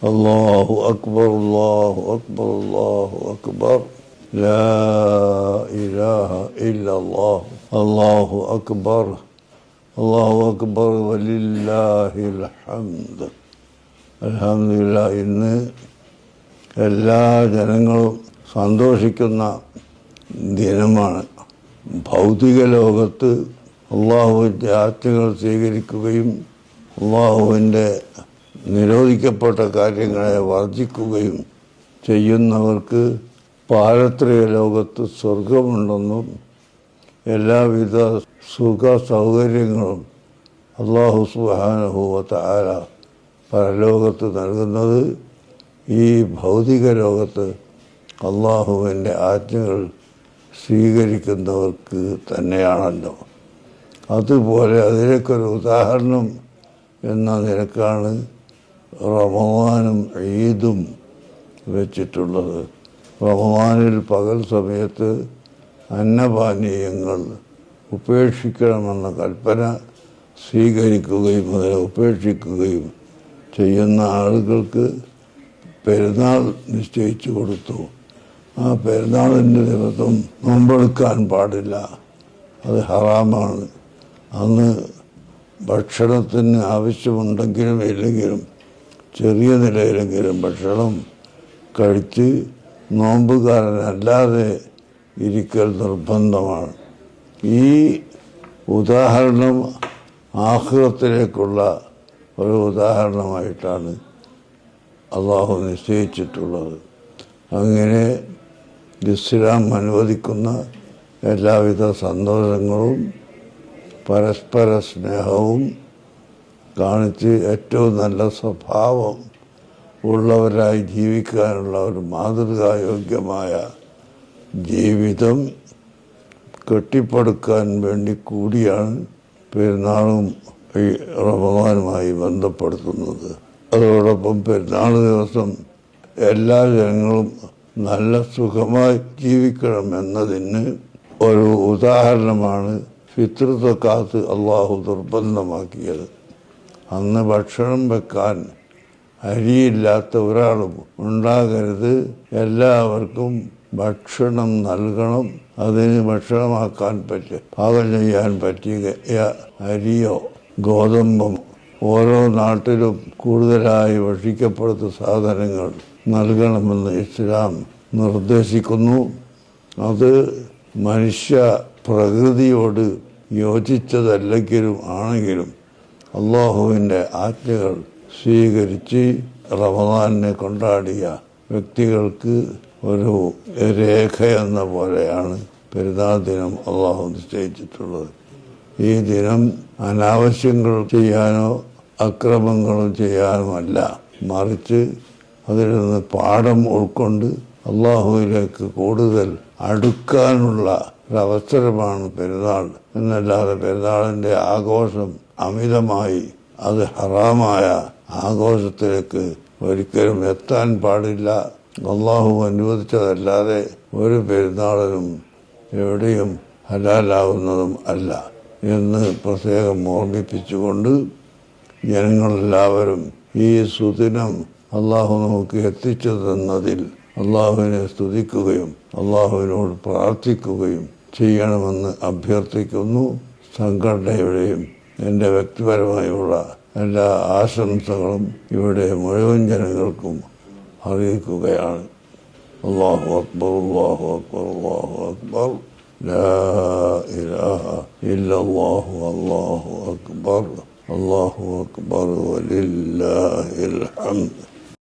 الله أكبر الله أكبر الله أكبر لا إله إلا الله الله أكبر الله أكبر ولله الحمد അൽഹംദുലില്ലാ. ഇന്ന് എല്ലാ ജനങ്ങളും സന്തോഷിക്കുന്ന ദിനമാണ്. ഭൗതിക ലോകത്ത് അള്ളാഹുവിൻ്റെ ആജ്ഞകൾ സ്വീകരിക്കുകയും അള്ളാഹുവിൻ്റെ നിരോധിക്കപ്പെട്ട കാര്യങ്ങളെ വർജിക്കുകയും ചെയ്യുന്നവർക്ക് പാരത്രിക ലോകത്ത് സ്വർഗമുണ്ടെന്നും എല്ലാവിധ സുഖ സൗകര്യങ്ങളും അള്ളാഹു സുബ്ഹാനഹു വ തആല പരലോകത്ത് നൽകുന്നത് ഈ ഭൗതിക ലോകത്ത് അള്ളാഹുവിൻ്റെ ആജ്ഞകൾ സ്വീകരിക്കുന്നവർക്ക് തന്നെയാണല്ലോ. അതുപോലെ അതിനൊരു ഉദാഹരണം എന്ന നിലക്കാണ് റമദാനും ഈദും വെച്ചിട്ടുള്ളത്. റമദാനിൽ പകൽ സമയത്ത് അന്നപാനീയങ്ങൾ ഉപേക്ഷിക്കണമെന്ന കൽപ്പന സ്വീകരിക്കുകയും അതിനെ ഉപേക്ഷിക്കുകയും ചെയ്യുന്ന ആളുകൾക്ക് പെരുന്നാൾ നിശ്ചയിച്ചു കൊടുത്തു. ആ പെരുന്നാളിൻ്റെ ദിവസം നോമ്പെടുക്കാൻ പാടില്ല, അത് ഹറാമാണ്. അന്ന് ഭക്ഷണത്തിന് ആവശ്യമുണ്ടെങ്കിലും ഇല്ലെങ്കിലും ചെറിയ നിലയിലെങ്കിലും ഭക്ഷണം കഴിച്ച് നോമ്പുകാരനല്ലാതെ ഇരിക്കൽ നിർബന്ധമാണ്. ഈ ഉദാഹരണം ആഖിറത്തിലേക്കുള്ള ഒരു ഉദാഹരണമായിട്ടാണ് അള്ളാഹു നിശ്ചയിച്ചിട്ടുള്ളത്. അങ്ങനെ ഇസ്ലാം അനുവദിക്കുന്ന എല്ലാവിധ സന്തോഷങ്ങളും പരസ്പര സ്നേഹവും കാണിച്ച് ഏറ്റവും നല്ല സ്വഭാവം ഉള്ളവരായി ജീവിക്കാനുള്ള ഒരു മാതൃകായോഗ്യമായ ജീവിതം കെട്ടിപ്പടുക്കാൻ വേണ്ടി കൂടിയാണ് പെരുന്നാളും ഈ റമദാനുമായി ബന്ധപ്പെടുത്തുന്നത്. അതോടൊപ്പം പെരുന്നാൾ ദിവസം എല്ലാ ജനങ്ങളും നല്ല സുഖമായി ജീവിക്കണം എന്നതിന് ഒരു ഉദാഹരണമാണ് ഫിത്ർ സക്കാത്ത് അള്ളാഹു നിർബന്ധമാക്കിയത്. അന്ന് ഭക്ഷണം വെക്കാൻ അരിയില്ലാത്ത ഒരാളും ഉണ്ടാകരുത്. എല്ലാവർക്കും ഭക്ഷണം നൽകണം. അതിന് ഭക്ഷണമാക്കാൻ പാകം ചെയ്യാൻ പറ്റിയ അരിയോ ഗോതമ്പോ ഓരോ നാട്ടിലും കൂടുതലായി ഭക്ഷിക്കപ്പെടുന്ന സാധനങ്ങൾ നൽകണമെന്ന് ഇസ്ലാം നിർദ്ദേശിക്കുന്നു. അത് മനുഷ്യ പ്രകൃതിയോട് യോജിച്ചതല്ലെങ്കിലും ആണെങ്കിലും അള്ളാഹുവിൻ്റെ ആജ്ഞകൾ സ്വീകരിച്ച് റമദാനിനെ കൊണ്ടാടിയ വ്യക്തികൾക്ക് ഒരു രേഖ എന്ന പോലെയാണ് പെരുന്നാൾ ദിനം അള്ളാഹു നിശ്ചയിച്ചിട്ടുള്ളത്. ഈ ദിനം അനാവശ്യങ്ങൾ ചെയ്യാനോ അക്രമങ്ങളും ചെയ്യാനുമല്ല, മറിച്ച് അതിൽ നിന്ന് പാഠം ഉൾക്കൊണ്ട് അള്ളാഹുവിലേക്ക് കൂടുതൽ അടുക്കാനുള്ള ഒരവസരമാണ് പെരുന്നാൾ. എന്നല്ലാതെ പെരുന്നാളിൻ്റെ ആഘോഷം അമിതമായി അത് ഹറാമായ ആഘോഷത്തിലേക്ക് ഒരിക്കലും എത്താൻ പാടില്ല. അള്ളാഹു അനുവദിച്ചതല്ലാതെ ഒരു പെരുന്നാളിനും എവിടെയും ഹലാലാവുന്നതും അല്ല എന്ന് പ്രത്യേകം ഓർമ്മിപ്പിച്ചുകൊണ്ട് ജനങ്ങളെല്ലാവരും ഈ സുദിനം അള്ളാഹു നമുക്ക് എത്തിച്ചു തന്നതിൽ അള്ളാഹുവിനെ സ്തുതിക്കുകയും അള്ളാഹുവിനോട് പ്രാർത്ഥിക്കുകയും ചെയ്യണമെന്ന് അഭ്യർത്ഥിക്കുന്നു. സംഘടനയുടെയും എൻ്റെ വ്യക്തിപരമായുള്ള എല്ലാ ആശംസകളും ഇവിടെ മുഴുവൻ ജനങ്ങൾക്കും അറിയിക്കുകയാണ്. അല്ലാഹു അക്ബർ അല്ലാഹു അക്ബർ അല്ലാഹു അക്ബർ ലാ ഇലാഹ ഇല്ലല്ലാഹു അല്ലാഹു അക്ബർ അല്ലാഹു അക്ബർ വലില്ലാഹിൽ ഹംദ്.